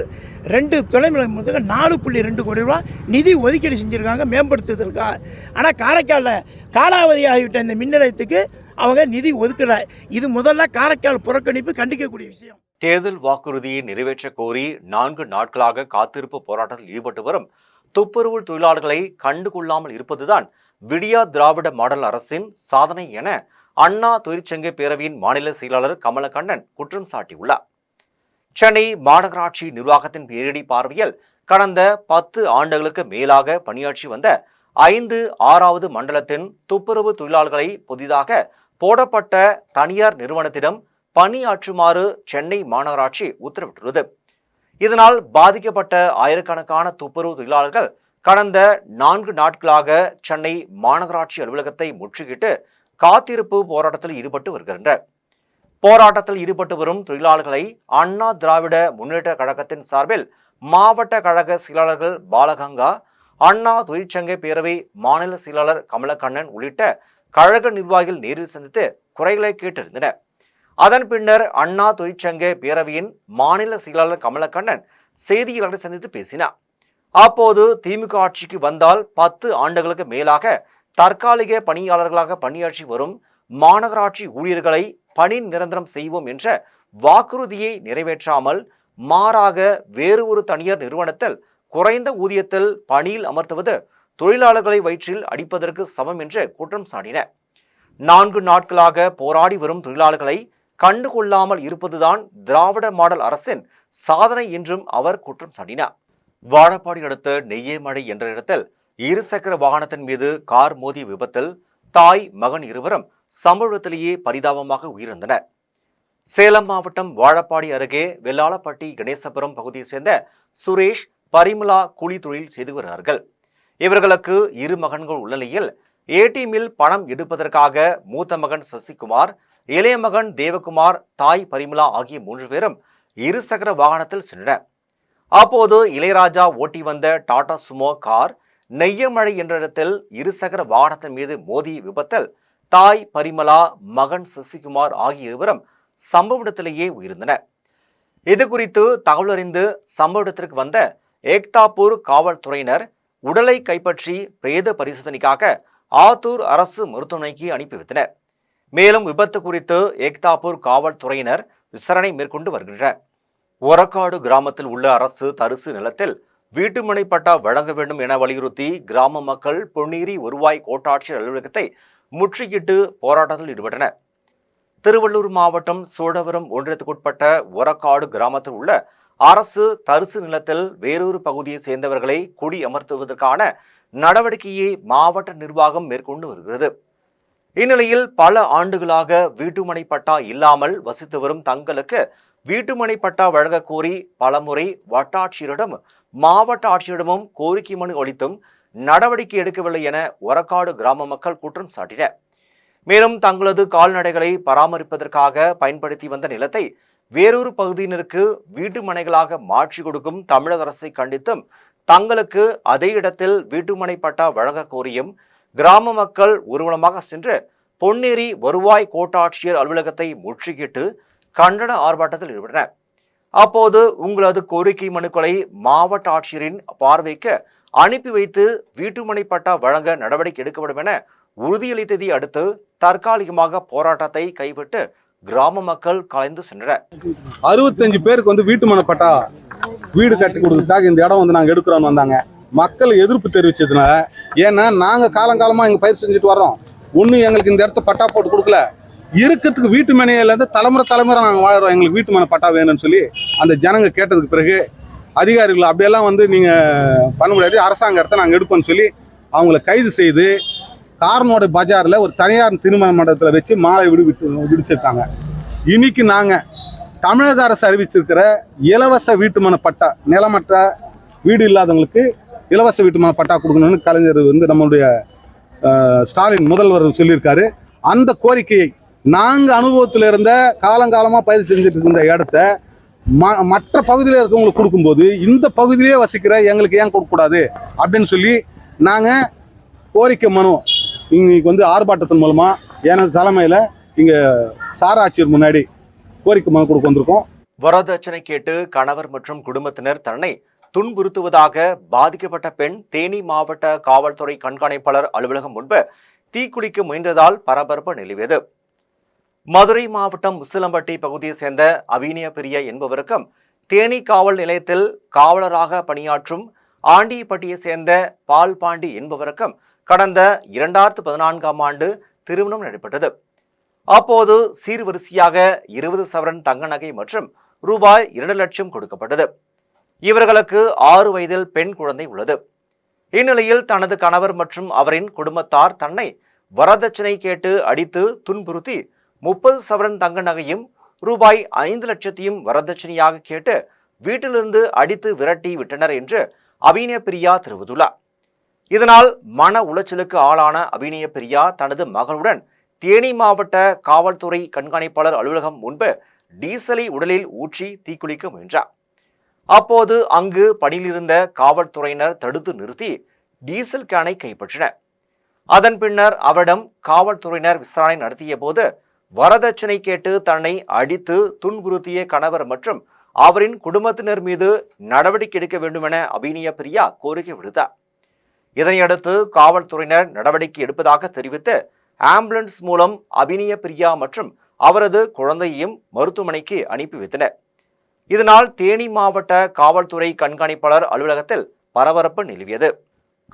2 துணை மின் நிலையத்துக்கு 4.2 கோடி ரூபா நிதி ஒதுக்கீடு செஞ்சுருக்காங்க மேம்படுத்துதலுக்காக. ஆனால் காரைக்காலில் காலாவதி ஆகிவிட்ட இந்த மின் நிலையத்துக்கு அவங்க நிதி ஒதுக்கலை. இது முதல்ல காரைக்கால் புறக்கணிப்பு, கண்டிக்கக்கூடிய விஷயம். தேர்தல் வாக்குறுதியை நிறைவேற்ற கோரி 4 நாட்களாக காத்திருப்பு போராட்டத்தில் ஈடுபட்டு வரும் துப்புரவு தொழிலாளர்களை கண்டுகொள்ளாமல் இருப்பதுதான் விடியா திராவிட மாடல் அரசின் சாதனை என அண்ணா தொழிற்சங்க பேரவையின் மாநில செயலாளர் கமலக்கண்ணன் குற்றம் சாட்டியுள்ளார். சென்னை மாநகராட்சி நிர்வாகத்தின் நேரடி பார்வையில் கடந்த 10 ஆண்டுகளுக்கு மேலாக பணியாற்றி வந்த 5-6வது மண்டலத்தின் துப்புரவு தொழிலாளர்களை புதிதாக போடப்பட்ட தனியார் நிறுவனத்திடம் பணியாற்றுமாறு சென்னை மாநகராட்சி உத்தரவிட்டுள்ளது. இதனால் பாதிக்கப்பட்ட ஆயிரக்கணக்கான துப்புரவு தொழிலாளர்கள் கடந்த 4 நாட்களாக சென்னை மாநகராட்சி அலுவலகத்தை முற்றுகிட்டு காத்திருப்பு போராட்டத்தில் ஈடுபட்டு வருகின்றனர். போராட்டத்தில் ஈடுபட்டு வரும் தொழிலாளர்களை அண்ணா திராவிட முன்னேற்ற கழகத்தின் சார்பில் மாவட்ட கழக செயலாளர்கள் பாலகங்கா, அண்ணா தொழிற்சங்க பேரவை மாநில செயலாளர் கமலக்கண்ணன் உள்ளிட்ட கழக நிர்வாகிகள் நேரில் சந்தித்து குறைகளை கேட்டிருந்தனர். அதன் பின்னர் அண்ணா தொழிற்சங்க பேரவையின் மாநில செயலாளர் கமலக்கண்ணன் செய்தியாளர்களை சந்தித்து பேசினார். அப்போது திமுக ஆட்சிக்கு வந்தால் 10 ஆண்டுகளுக்கு மேலாக தற்காலிக பணியாளர்களாக பணியாற்றி வரும் மாநகராட்சி ஊழியர்களை பணி நிரந்தரம் செய்வோம் என்ற வாக்குறுதியை நிறைவேற்றாமல் மாறாக வேறு ஒரு தனியார் நிறுவனத்தில் குறைந்த ஊதியத்தில் பணியில் அமர்த்துவது தொழிலாளர்களை வயிற்றில் அடிப்பதற்கு சமம் என்று குற்றம் சாட்டினர். 4 நாட்களாக போராடி வரும் தொழிலாளர்களை கண்டுகொள்ளாமல் இருப்பதுதான் திராவிட மாடல் அரசின் சாதனை என்றும் அவர் குற்றம் சாட்டினார். வாழப்பாடி அடுத்த நெய்யமடை என்ற இடத்தில் 2 சக்கர வாகனத்தின் மீது கார் மோதிய விபத்தில் தாய், மகன் இருவரும் சம்பவத்திலேயே பரிதாபமாக உயிரிழந்தனர். சேலம் மாவட்டம் வாழப்பாடி அருகே வெள்ளாளப்பட்டி கணேசபுரம் பகுதியை சேர்ந்த சுரேஷ், பரிமலா கூலி தொழில் செய்து வருகிறார்கள். இவர்களுக்கு 2 மகன்கள் உள்ள நிலையில் ஏடிஎம்மில் பணம் எடுப்பதற்காக மூத்த மகன் சசிகுமார், இளைய மகன் தேவகுமார், தாய் பரிமளா ஆகிய 3 பேரும் இருசக்கர வாகனத்தில் சென்றனர். அப்போது இளையராஜா ஓட்டி வந்த டாடா சுமோ கார் நெய்யமழை என்ற இடத்தில் இருசக்கர வாகனத்தின் மீது மோதிய விபத்தில் தாய் பரிமளா, மகன் சசிகுமார் ஆகிய இருவரும் சம்பவ இடத்திலேயே உயிரிழந்தனர். இது குறித்து தகவல் அறிந்து சம்பவ இடத்திற்கு வந்த ஏக்தாப்பூர் காவல்துறையினர் உடலை கைப்பற்றி பிரேத பரிசோதனைக்காக ஆத்தூர் அரசு மருத்துவமனைக்கு அனுப்பி வைத்தனர். மேலும் விபத்து குறித்து ஏக்தாப்பூர் காவல்துறையினர் விசாரணை மேற்கொண்டு வருகின்றனர். ஒரக்காடு கிராமத்தில் உள்ள அரசு தரிசு நிலத்தில் வீட்டுமனை பட்டா வழங்க வேண்டும் என வலியுறுத்தி கிராம மக்கள் பொன்னேரி வருவாய் கோட்டாட்சியர் அலுவலகத்தை முற்றுகையிட்டு போராட்டத்தில் ஈடுபட்டனர். திருவள்ளூர் மாவட்டம் சோழவரம் ஒன்றியத்துக்குட்பட்ட ஒரக்காடு கிராமத்தில் உள்ள அரசு தரிசு நிலத்தில் வேறொரு பகுதியை சேர்ந்தவர்களை குடி அமர்த்துவதற்கான நடவடிக்கையை மாவட்ட நிர்வாகம் மேற்கொண்டு வருகிறது. இந்நிலையில் பல ஆண்டுகளாக வீட்டுமனை பட்டா இல்லாமல் வசித்து வரும் தங்களுக்கு வீட்டுமனை பட்டா வழங்க கோரி பலமுறை வட்டாட்சியரிடம் மாவட்ட ஆட்சியரிடமும் கோரிக்கை மனு அளித்தும் நடவடிக்கை எடுக்கவில்லை என ஒரக்காடு கிராம மக்கள் குற்றம் சாட்டினர். மேலும் தங்களது கால்நடைகளை பராமரிப்பதற்காக பயன்படுத்தி வந்த நிலத்தை வேறொரு பகுதியினருக்கு வீட்டுமனைகளாக மாற்றி கொடுக்கும் தமிழக அரசை கண்டித்தும் தங்களுக்கு அதே இடத்தில் வீட்டுமனை பட்டா வழங்க கோரியும் கிராம மக்கள் ஊர்வலமாக சென்று பொன்னேரி வருவாய் கோட்டாட்சியர் அலுவலகத்தை முற்றுகையிட்டு கண்டன ஆர்ப்பாட்டத்தில் ஈடுபட்டனர். அப்போது உங்களது கோரிக்கை மனுக்களை மாவட்ட ஆட்சியரின் பார்வைக்கு அனுப்பி வைத்து வீட்டுமனை பட்டா வழங்க நடவடிக்கை எடுக்கப்படும் என உறுதியளித்ததை அடுத்து தற்காலிகமாக போராட்டத்தை கைவிட்டு கிராம மக்கள் கலைந்து சென்றனர். 65 பேருக்கு வந்து வீட்டுமனை பட்டா வீடு கட்டி கொடுக்கறதுக்காக இந்த இடம் வந்து நாங்கள் எடுக்கிறோன்னு வந்தாங்க. மக்கள் எதிர்ப்பு தெரிவிச்சதுனால, ஏன்னா நாங்கள் காலங்காலமாக இங்கே பயிர் செஞ்சுட்டு வர்றோம், ஒன்றும் எங்களுக்கு இந்த இடத்த பட்டா போட்டு கொடுக்கல, இருக்கிறதுக்கு வீட்டு மனையிலேருந்து தலைமுறை நாங்கள் வாழ்கிறோம், எங்களுக்கு வீட்டு மனை பட்டா வேணும்னு சொல்லி அந்த ஜனங்க கேட்டதுக்கு பிறகு அதிகாரிகள் அப்படியெல்லாம் வந்து நீங்கள் பண்ண முடியாது, அரசாங்க இடத்த நாங்கள் எடுப்போம்னு சொல்லி அவங்கள கைது செய்து காரனோட பஜாரில் ஒரு தனியார் திருமண மண்டபத்தில் வச்சு மாலை விடிச்சிருக்காங்க. இன்னைக்கு நாங்கள் தமிழக அரசு அறிவிச்சிருக்கிற இலவச வீட்டுமனை பட்டா, நிலமற்ற வீடு இல்லாதவங்களுக்கு இலவச வீட்டுமனை பட்டா கொடுக்கணும்னு கலைஞர் வந்து நம்மளுடைய ஸ்டாலின் முதல்வர் சொல்லியிருக்காரு. அந்த கோரிக்கையை நாங்கள் அனுபவத்தில் இருந்த காலங்காலமாக பயிர் செஞ்சுட்டு இருந்த இடத்த மற்ற பகுதியில் இருக்கவங்களுக்கு கொடுக்கும்போது இந்த பகுதியிலே வசிக்கிற எங்களுக்கு ஏன் கொடுக்கக்கூடாது அப்படின்னு சொல்லி நாங்கள் கோரிக்கை மனு இன்னைக்கு வந்து ஆர்ப்பாட்டத்தின் மூலமாக எனது தலைமையில் இங்கே சார் ஆட்சியர் முன்னாடி கோரிக்கை மனு கொடுக்க வந்திருக்கோம். வரதட்சணை கேட்டு கணவர் மற்றும் குடும்பத்தினர் தன்னை துன்புறுத்துவதாக பாதிக்கப்பட்ட பெண் தேனி மாவட்ட காவல்துறை கண்காணிப்பாளர் அலுவலகம் முன்பு தீக்குளிக்க முயன்றதால் பரபரப்பு நிலவியது. மதுரை மாவட்டம் முசிலம்பட்டி பகுதியை சேர்ந்த அபிநய பிரியா என்பவருக்கும் தேனி காவல் நிலையத்தில் காவலராக பணியாற்றும் ஆண்டிப்பட்டியை சேர்ந்த பால் பாண்டி என்பவருக்கும் கடந்த 2014ஆம் ஆண்டு திருமணம் நடைபெற்றது. அப்போது சீர்வரிசையாக 20 சவரன் தங்க நகை மற்றும் ரூபாய் 2 லட்சம் கொடுக்கப்பட்டது. இவர்களுக்கு 6 வயதில் பெண் குழந்தை உள்ளது. இந்நிலையில் தனது கணவர் மற்றும் அவரின் குடும்பத்தார் தன்னை வரதட்சணை கேட்டு அடித்து துன்புறுத்தி 30 சவரன் தங்க நகையும் ரூபாய் 5 லட்சத்தையும் வரதட்சணையாக கேட்டு வீட்டிலிருந்து அடித்து விரட்டி விட்டனர் என்று அபிநய பிரியா தெரிவித்துள்ளார். இதனால் மன உளைச்சலுக்கு ஆளான அபிநய பிரியா தனது மகளுடன் தேனி மாவட்ட காவல்துறை கண்காணிப்பாளர் அலுவலகம் முன்பு டீசலை உடலில் ஊற்றி தீக்குளிக்க முயன்றார். அப்போது அங்கு பணியிலிருந்த காவல்துறையினர் தடுத்து நிறுத்தி டீசல் கேனை கைப்பற்றினர். அதன் பின்னர் அவரிடம் காவல்துறையினர் விசாரணை நடத்திய போது வரதட்சணை கேட்டு தன்னை அடித்து துன்புறுத்திய கணவர் மற்றும் அவரின் குடும்பத்தினர் மீது நடவடிக்கை எடுக்க வேண்டும் என அபிநய பிரியா கோரிக்கை விடுத்தார். இதனையடுத்து காவல்துறையினர் நடவடிக்கை எடுப்பதாக தெரிவித்து ஆம்புலன்ஸ் மூலம் அபிநய பிரியா மற்றும் அவரது குழந்தையையும் மருத்துவமனைக்கு அனுப்பி வைத்தனர். இதனால் தேனி மாவட்ட காவல்துறை கண்காணிப்பாளர் அலுவலகத்தில் பரபரப்பு நிலவியது.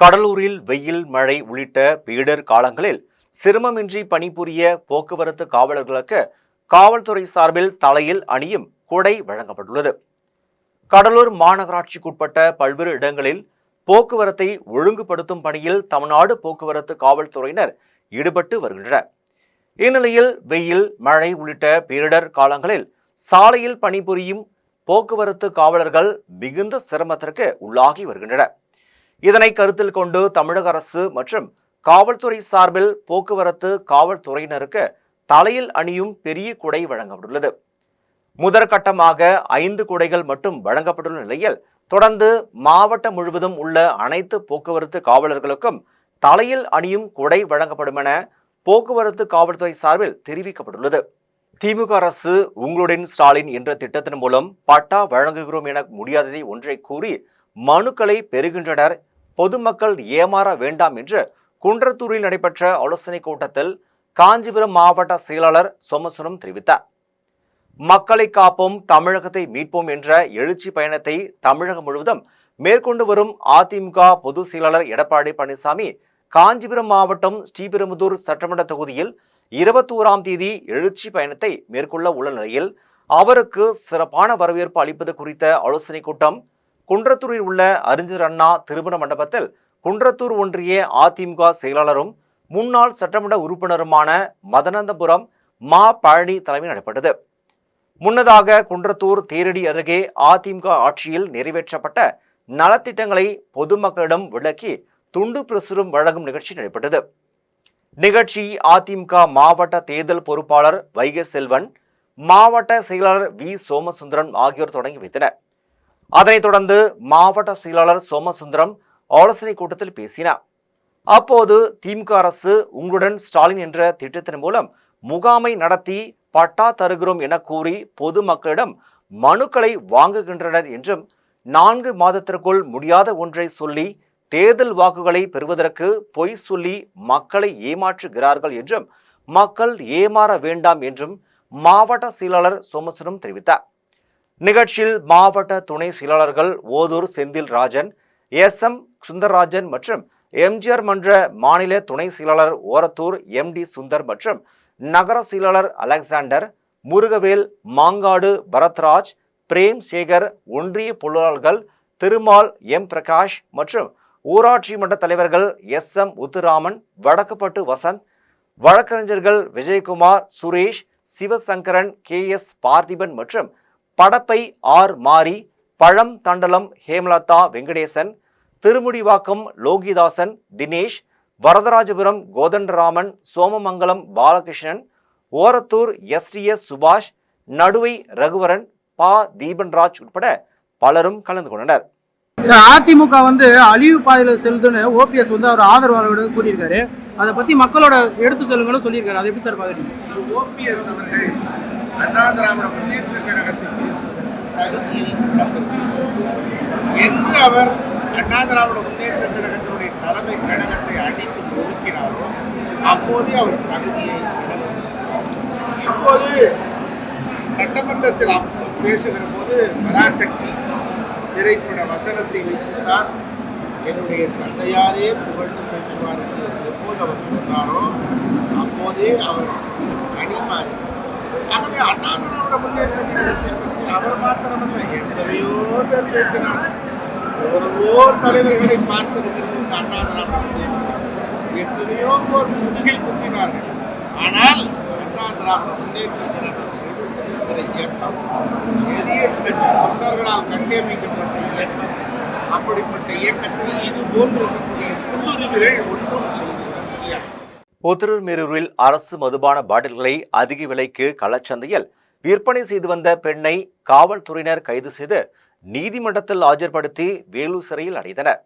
கடலூரில் வெயில், மழை உள்ளிட்ட பேரிடர் காலங்களில் சிரமமின்றி பணிபுரிய போக்குவரத்து காவலர்களுக்கு காவல்துறை சார்பில் தலையில் அணியும் குடை வழங்கப்பட்டுள்ளது. கடலூர் மாநகராட்சிக்குட்பட்ட பல்வேறு இடங்களில் போக்குவரத்தை ஒழுங்குபடுத்தும் பணியில் தமிழ்நாடு போக்குவரத்து காவல்துறையினர் ஈடுபட்டு வருகின்றனர். இந்நிலையில் வெயில், மழை உள்ளிட்ட பேரிடர் காலங்களில் சாலையில் பணிபுரியும் போக்குவரத்து காவலர்கள் மிகுந்த சிரமத்திற்கு உள்ளாகி வருகின்றனர். இதனை கருத்தில் கொண்டு தமிழக அரசு மற்றும் காவல்துறை சார்பில் போக்குவரத்து காவல்துறையினருக்கு தலையில் அணியும் பெரிய குடை வழங்கப்பட்டுள்ளது. முதற்கட்டமாக 5 குடைகள் மட்டும் வழங்கப்பட்டுள்ள நிலையில் தொடர்ந்து மாவட்டம் முழுவதும் உள்ள அனைத்து போக்குவரத்து காவலர்களுக்கும் தலையில் அணியும் குடை வழங்கப்படும் என போக்குவரத்து காவல்துறை சார்பில் தெரிவிக்கப்பட்டுள்ளது. திமுக அரசு உங்களுடன் ஸ்டாலின் என்ற திட்டத்தின் மூலம் பட்டா வழங்குகிறோம் என முடியாததை ஒன்றை கூறி மனுக்களை பெறுகின்றனர். பொதுமக்கள் ஏமாற வேண்டாம் என்று குன்றத்தூரில் நடைபெற்ற ஆலோசனைக் கூட்டத்தில் காஞ்சிபுரம் மாவட்ட செயலாளர் சோமசுந்தரம் தெரிவித்தார். மக்களை காப்போம், தமிழகத்தை மீட்போம் என்ற எழுச்சி பயணத்தை தமிழகம் முழுவதும் மேற்கொண்டு வரும் அதிமுக பொதுச் செயலாளர் எடப்பாடி பழனிசாமி காஞ்சிபுரம் மாவட்டம் ஸ்ரீபெரும்புதூர் சட்டமன்ற தொகுதியில் 21ஆம் தேதி எழுச்சி பயணத்தை மேற்கொள்ள உள்ள நிலையில் அவருக்கு சிறப்பான வரவேற்பு அளிப்பது குறித்த ஆலோசனைக் கூட்டம் குன்றத்தூரில் உள்ள அறிஞர் அண்ணா திருமண மண்டபத்தில் குன்றத்தூர் ஒன்றிய அதிமுக செயலாளரும் முன்னாள் சட்டமன்ற உறுப்பினருமான மதனந்தபுரம் மா பழனி தலைமையில் நடைபெற்றது. முன்னதாக குன்றத்தூர் தேரடி அருகே அதிமுக ஆட்சியில் நிறைவேற்றப்பட்ட நலத்திட்டங்களை பொதுமக்களிடம் விளக்கி துண்டு பிரசுரம் வழங்கும் நிகழ்ச்சி நடைபெற்றது. நிகழ்ச்சி அதிமுக மாவட்ட தேர்தல் பொறுப்பாளர் வைகை செல்வன், மாவட்ட செயலாளர் வி சோமசுந்தரம் ஆகியோர் தொடங்கி வைத்தனர். அதனைத் தொடர்ந்து மாவட்ட செயலாளர் சோமசுந்தரம் ஆலோசனை கூட்டத்தில் பேசினார். அப்போது திமுக அரசு உங்களுடன் ஸ்டாலின் என்ற திட்டத்தின் மூலம் முகாமை நடத்தி பட்டா தருகிறோம் என கூறி பொதுமக்களிடம் மனுக்களை வாங்குகின்றனர் என்றும் 4 மாதத்திற்குள் முடியாத ஒன்றை சொல்லி தேர்தல் வாக்குகளை பெறுவதற்கு பொய் சொல்லி மக்களை ஏமாற்றுகிறார்கள் என்றும் மக்கள் ஏமாற வேண்டாம் என்றும் மாவட்ட செயலாளர் சோமசுந்தரம் தெரிவித்தார். நிகழ்ச்சியில் மாவட்ட துணை செயலாளர்கள் ஓதூர் செந்தில் ராஜன், SM சுந்தரராஜன் மற்றும் எம்ஜிஆர் மன்ற மாநில துணை செயலாளர் ஓரத்தூர் MD சுந்தர் மற்றும் நகர செயலாளர் அலெக்சாண்டர், முருகவேல், மாங்காடு பரத்ராஜ், பிரேம் சேகர், ஒன்றிய பொருளாளர்கள் திருமால், M பிரகாஷ் மற்றும் ஊராட்சி மன்ற தலைவர்கள் SM உத்துராமன், வடக்குப்பட்டு வசந்த், வழக்கறிஞர்கள் விஜயகுமார், சுரேஷ், சிவசங்கரன், KS பார்த்திபன் மற்றும் படப்பை R மாரி, பழம் தண்டலம் ஹேமலதா வெங்கடேசன், திருமுடிவாக்கம் லோகிதாசன், தினேஷ், வரதராஜபுரம் கோதண்டராமன், சோமமங்கலம் பாலகிருஷ்ணன், ஓரத்தூர் STS சுபாஷ், நடுவை ரகுவரன், பா தீபன்ராஜ் உட்பட பலரும் கலந்து கொண்டனர். அதிமுக அழிவு பாதையில் செல்லுதுன்னு OPS அவர் ஆதரவாளரோட கூறியிருக்காரு. அதை பத்தி மக்களோட எடுத்து சொல்லுங்கன்னு சொல்லியிருக்காரு. அது எப்படி சார் பாக்குறீங்க? OPS அவர்கள் அண்ணா திராவிட முன்னேற்ற கழகத்தில் தகுதியை என்று அவர் அண்ணா திராவிட முன்னேற்ற கழகத்தினுடைய தலைமை கழகத்தை அடித்து ஒதுக்கினாரோ அப்போதே அவர் தகுதியை இழந்தார். இப்போது சட்டமன்றத்தில் பேசுகிற போது பராசக்தி திரைப்பட வசனத்தை வைத்துத்தான் என்னுடைய தந்தையாரே புகழ்ந்து பேசுவார் என்று எப்போது அவர் சொன்னாரோ அப்போதே அவர் அணிமாறி. ஆகவே அண்ணா திராவிட முன்னேற்ற கழகத்தை பற்றி அவர் மாத்திரமல்ல எத்தனையோ பேர் பேசினார். எவ்வளவோ தலைவர்களை பார்த்திருக்கிறது இந்த அண்ணா திராவிட முன்னேற்ற எத்தனையோ பேர் முதுகில் குத்தினார்கள். ஆனால் அண்ணா திராவிட முன்னேற்ற கழகம் இயக்கம் எளிய கட்சி தொண்டர்களால் கட்டமைக்கப்பட்ட இயக்கம். அப்படிப்பட்ட இயக்கத்தில் இது போன்று புல்லுரிமைகள் ஒன்றும் செய்து உத்திரமேரூரில் அரசு மதுபான பாட்டில்களை அதிக விலைக்கு கள்ளச்சந்தையில் விற்பனை செய்து வந்த பெண்ணை காவல்துறையினர் கைது செய்து நீதிமன்றத்தில் ஆஜர்படுத்தி வேலூர் சிறையில் அடைத்தனர்.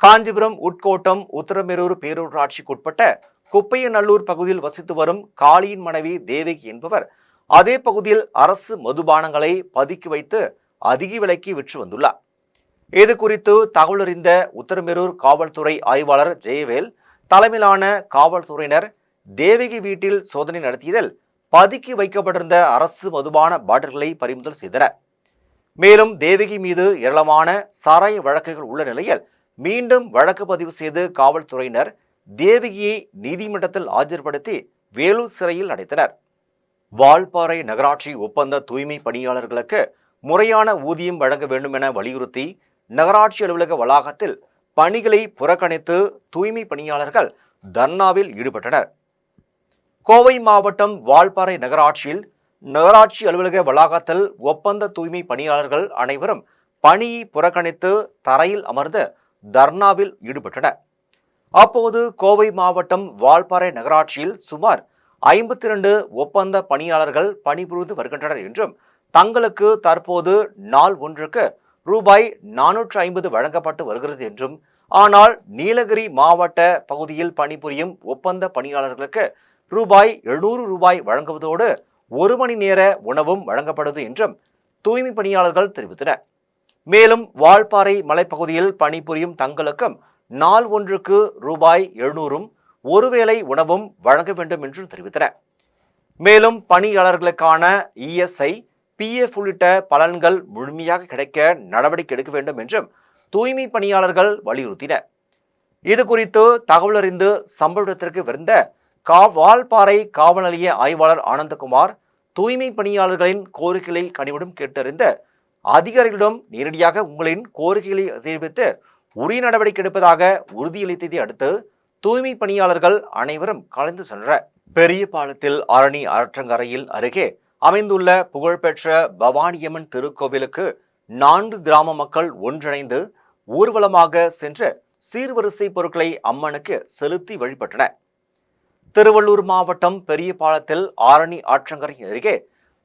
காஞ்சிபுரம் உட்கோட்டம் உத்திரமேரூர் பேரூராட்சிக்குட்பட்ட குப்பையநல்லூர் பகுதியில் வசித்து வரும் காளியின் மனைவி தேவகி என்பவர் அதே பகுதியில் அரசு மதுபானங்களை பதுக்கி வைத்து அதிக விலைக்கு விற்று வந்துள்ளார். இது குறித்து தகவல் அறிந்த உத்திரமேரூர் காவல்துறை ஆய்வாளர் ஜெயவேல் தலைமையிலான காவல்துறையினர் தேவகி வீட்டில் சோதனை நடத்தியதில் பதுக்கி வைக்கப்பட்டிருந்த அரசு மதுபான பாட்டில்களை பறிமுதல் செய்தனர். மேலும் தேவகி மீது ஏராளமான சாராய வழக்குகள் உள்ள நிலையில் மீண்டும் வழக்கு பதிவு செய்து காவல்துறையினர் தேவகியை நீதிமன்றத்தில் ஆஜர்படுத்தி வேலூர் சிறையில் அடைத்தனர். வால்பாறை நகராட்சி ஒப்பந்த தூய்மை பணியாளர்களுக்கு முறையான ஊதியம் வழங்க வேண்டும் என வலியுறுத்தி நகராட்சி அலுவலக வளாகத்தில் பணிகளை புறக்கணித்து தூய்மை பணியாளர்கள் தர்ணாவில் ஈடுபட்டனர். கோவை மாவட்டம் வால்பாறை நகராட்சியில் நகராட்சி அலுவலக வளாகத்தில் ஒப்பந்த தூய்மை பணியாளர்கள் அனைவரும் பணியை புறக்கணித்து தரையில் அமர்ந்து தர்ணாவில் ஈடுபட்டனர். அப்போது கோவை மாவட்டம் வால்பாறை நகராட்சியில் சுமார் 52 ஒப்பந்த பணியாளர்கள் பணிபுரிந்து வருகின்றனர் என்றும் தங்களுக்கு தற்போது நாள் ஒன்றுக்கு ரூபாய் 450 வழங்கப்பட்டு வருகிறது என்றும், ஆனால் நீலகிரி மாவட்ட பகுதியில் பணிபுரியும் ஒப்பந்த பணியாளர்களுக்கு ரூபாய் 700 வழங்குவதோடு 1 மணி நேர உணவும் வழங்கப்படுது என்றும் தூய்மை பணியாளர்கள் தெரிவித்தனர். மேலும் வால்பாறை மலைப்பகுதியில் பணிபுரியும் தங்களுக்கும் நாள் ஒன்றுக்கு ரூபாய் 700 ஒருவேளை உணவும் வழங்க வேண்டும் என்றும் தெரிவித்தனர். மேலும் பணியாளர்களுக்கான ESI, PF உள்ளிட்ட பலன்கள் முழுமையாக கிடைக்க நடவடிக்கை எடுக்க வேண்டும் என்றும் தூய்மை பணியாளர்கள் வலியுறுத்தினர். இது குறித்து தகவல் அறிந்து சம்பவ இடத்திற்கு விருந்த வால்பாறை காவல் நிலைய ஆய்வாளர் ஆனந்தகுமார் தூய்மை பணியாளர்களின் கோரிக்கைகளை கனிவுடன் கேட்டறிந்த அதிகாரிகளிடம் நேரடியாக உங்களின் கோரிக்கைகளை தெரிவித்து உரிய நடவடிக்கை எடுப்பதாக உறுதியளித்ததை அடுத்து தூய்மை பணியாளர்கள் அனைவரும் கலந்து சென்றனர். பெரிய பாலத்தில் ஆரணி ஆற்றங்கரையில் அருகே அமைந்துள்ள புகழ்பெற்ற பவானியம்மன் திருக்கோவிலுக்கு 4 கிராம மக்கள் ஒன்றிணைந்து ஊர்வலமாக சென்று சீர்வரிசை பொருட்களை அம்மனுக்கு செலுத்தி வழிபட்டனர். திருவள்ளூர் மாவட்டம் பெரிய பாலத்தில் ஆரணி ஆற்றங்கரை அருகே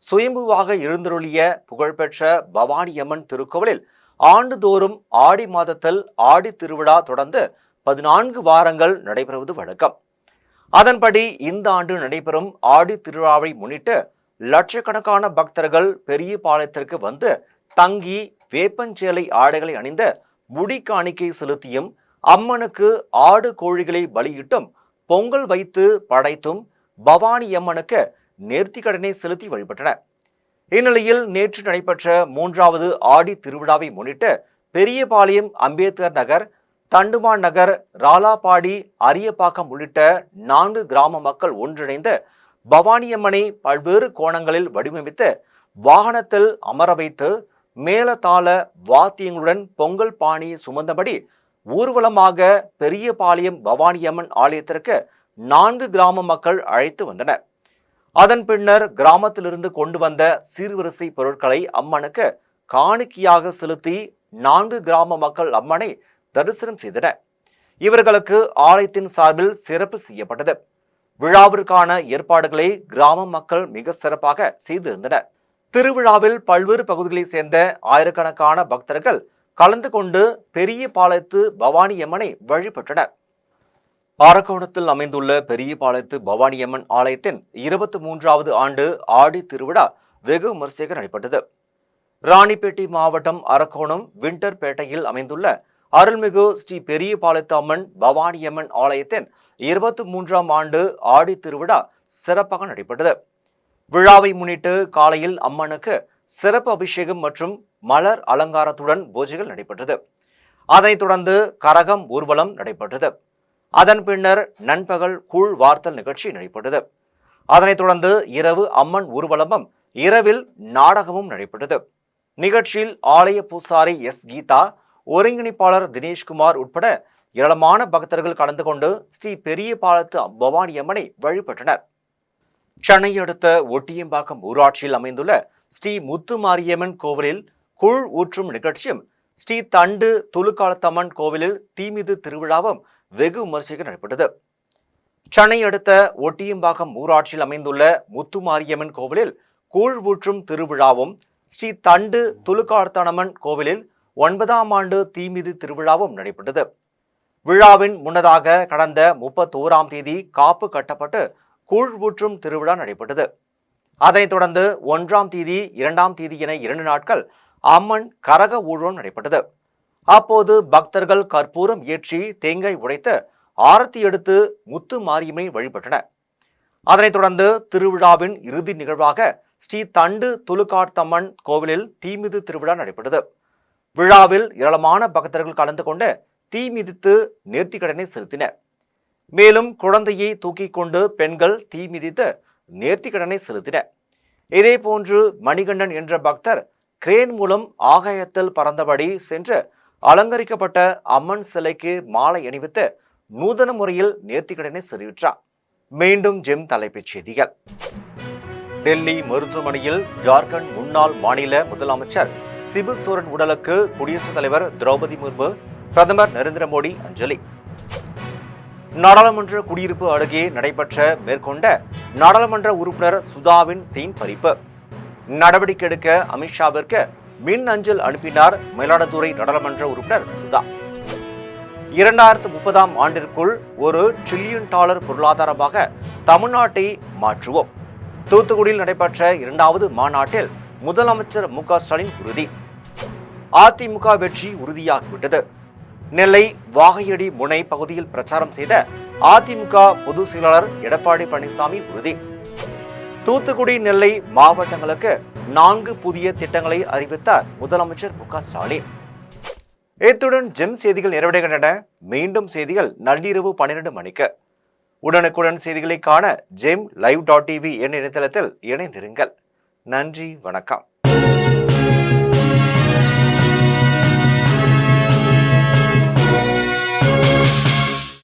சுயம்புவாக எழுந்தருளிய புகழ்பெற்ற பவானியம்மன் திருக்கோவிலில் ஆண்டுதோறும் ஆடி மாதத்தில் ஆடி திருவிழா தொடர்ந்து 14 வாரங்கள் நடைபெறுவது வழக்கம். அதன்படி இந்த ஆண்டு நடைபெறும் ஆடி திருவிழாவை முன்னிட்டு லட்சக்கணக்கான பக்தர்கள் பெரிய பாலத்திற்கு வந்து தங்கி வேப்பஞ்சேலை ஆடைகளை அணிந்து முடி காணிக்கை செலுத்தியும் அம்மனுக்கு ஆடு கோழிகளை பலியிட்டும் பொங்கல் வைத்து படைத்தும் பவானி அம்மனுக்கு நேர்த்திக்கடனை செலுத்தி வழிபட்டனர். இந்நிலையில் நேற்று நடைபெற்ற 3வது ஆடி திருவிழாவை முன்னிட்டு பெரியபாளையம், அம்பேத்கர் நகர், தண்டுமான் நகர், ராலாபாடி, அரியப்பாக்கம் உள்ளிட்ட 4 கிராம மக்கள் ஒன்றிணைந்து பவானியம்மனை பல்வேறு கோணங்களில் வடிவமைத்து வாகனத்தில் அமர வைத்து மேலதாள வாத்தியங்களுடன் பொங்கல் பாணி சுமந்தபடி ஊர்வலமாக பெரியபாளையம் பவானியம்மன் ஆலயத்திற்கு 4 கிராம மக்கள் அழைத்து வந்தனர். அதன் பின்னர் கிராமத்திலிருந்து கொண்டு வந்த சீர்வரிசை பொருட்களை அம்மனுக்கு காணிக்கையாக செலுத்தி 4 கிராம மக்கள் அம்மனை தரிசனம் செய்தனர். இவர்களுக்கு ஆலயத்தின் சார்பில் சிறப்பு செய்யப்பட்டது. விழாவிற்கான ஏற்பாடுகளை கிராம மக்கள் மிக சிறப்பாக செய்திருந்தனர். திருவிழாவில் பல்வேறு பகுதிகளைச் சேர்ந்த ஆயிரக்கணக்கான பக்தர்கள் கலந்து கொண்டு பெரிய பாளையத்து பவானியம்மனை வழிபட்டனர். அரக்கோணத்தில் அமைந்துள்ள பெரிய பாளையத்து பவானியம்மன் ஆலயத்தின் 23வது ஆண்டு ஆடி திருவிழா வெகு விமரிசையாக நடைபெற்றது. ராணிப்பேட்டை மாவட்டம் அரக்கோணம் விண்டர்பேட்டையில் அமைந்துள்ள அருள்மிகு ஸ்ரீ பெரிய பாளையத்து அம்மன் பவானியம்மன் ஆலயத்தின் 23ஆம் ஆண்டு ஆடி திருவிழா சிறப்பாக நடைபெற்றது. விழாவை முன்னிட்டு காலையில் அம்மனுக்கு சிறப்பு அபிஷேகம் மற்றும் மலர் அலங்காரத்துடன் பூஜைகள் நடைபெற்றது. அதனைத் தொடர்ந்து கரகம் ஊர்வலம் நடைபெற்றது. அதன் பின்னர் நண்பகல் கூழ் வார்த்தல் நிகழ்ச்சி நடைபெற்றது. அதனைத் தொடர்ந்து இரவு அம்மன் ஊர்வலமும் இரவில் நாடகமும் நடைபெற்றது. நிகழ்ச்சியில் ஆலய பூசாரி எஸ். கீதா, ஒருங்கிணைப்பாளர் தினேஷ்குமார் உட்பட ஏராளமான பக்தர்கள் கலந்து கொண்டு ஸ்ரீ பெரிய பாளையத்து பவானியம்மனை வழிபட்டனர். சென்னை அடுத்த ஒட்டியம்பாக்கம் ஊராட்சியில் அமைந்துள்ள ஸ்ரீ முத்துமாரியம்மன் கோவிலில் கூழ் ஊற்றும் நிகழ்ச்சியும் ஸ்ரீ தண்டு துலுக்காலத்தம்மன் கோவிலில் தீமிதி திருவிழாவும் வெகு விமரிசையாக நடைபெற்றது. சென்னை அடுத்த ஒட்டியம்பாக்கம் ஊராட்சியில் அமைந்துள்ள முத்துமாரியம்மன் கோவிலில் கூழ் ஊற்றும் திருவிழாவும் ஸ்ரீ தண்டு துலுக்காலத்தம்மன் கோவிலில் 9ஆம் ஆண்டு தீமிதி திருவிழாவும் நடைபெற்றது. விழாவின் முன்னதாக கடந்த 31ஆம் தேதி காப்பு கட்டப்பட்டு கூழ் ஊற்றும் திருவிழா நடைபெற்றது. அதனைத் தொடர்ந்து 1ஆம் தேதி, 2ஆம் தேதி என 2 நாட்கள் அம்மன் கரக ஊர்வலம் நடைபெற்றது. அப்போது பக்தர்கள் கற்பூரம் ஏற்றி தேங்காய் உடைத்து ஆரத்தி எடுத்து முத்து மாரியம்மனை வழிபட்டனர். அதனைத் தொடர்ந்து திருவிழாவின் இறுதி நிகழ்வாக ஸ்ரீ தண்டு துலுக்காலத்தம்மன் கோவிலில் தீமிதி திருவிழா நடைபெற்றது. விழாவில் ஏராளமான பக்தர்கள் கலந்து கொண்டு தீ மிதித்து நேர்த்திக்கடனை செலுத்தினர். மேலும் குழந்தையை தூக்கி கொண்டு பெண்கள் தீ மிதித்து நேர்த்திக்கடனை செலுத்தினர். இதேபோன்று மணிகண்டன் என்ற பக்தர் கிரேன் மூலம் ஆகாயத்தில் பறந்தபடி சென்று அலங்கரிக்கப்பட்ட அம்மன் சிலைக்கு மாலை அணிவித்து நூதன முறையில் நேர்த்திக்கடனை செலுத்தினார். மீண்டும் ஜெம் தலைப்புச் செய்திகள். டெல்லி மருத்துவமனையில் ஜார்க்கண்ட் முன்னாள் மாநில முதலமைச்சர் சிபு சோரன் உடலுக்கு குடியரசுத் தலைவர் திரௌபதி முர்மு, பிரதமர் நரேந்திர மோடி அஞ்சலி. நாடாளுமன்ற குடியிருப்பு அருகே நடைபெற்ற மேற்கொண்ட நாடாளுமன்ற உறுப்பினர் சுதாவின் செயின் பறிப்பு. நடவடிக்கை எடுக்க அமித்ஷாவிற்கு மின் அஞ்சல் அனுப்பினார் மயிலாடுதுறை நாடாளுமன்ற உறுப்பினர் சுதா. 2030ஆம் ஆண்டிற்குள் $1 டிரில்லியன் பொருளாதாரமாக தமிழ்நாட்டை மாற்றுவோம். தூத்துக்குடியில் நடைபெற்ற 2வது மாநாட்டில் முதலமைச்சர் மு.க.ஸ்டாலின் உறுதி. அதிமுக வெற்றி உறுதியாகிவிட்டது. நெல்லை வாகையடி முனை பகுதியில் பிரச்சாரம் செய்த அதிமுக பொதுச் செயலாளர் எடப்பாடி பழனிசாமி உறுதி. தூத்துக்குடி நெல்லை மாவட்டங்களுக்கு 4 புதிய திட்டங்களை அறிவித்தார் முதலமைச்சர் மு.க.ஸ்டாலின். இத்துடன் ஜெம் செய்திகள் நிறைவடைகின்றன. மீண்டும் செய்திகள் நள்ளிரவு 12 மணிக்கு. உடனுக்குடன் செய்திகளை காண GemLive.tv என்ற இணையதளத்தில் இணைந்திருங்கள். நன்றி, வணக்கம்.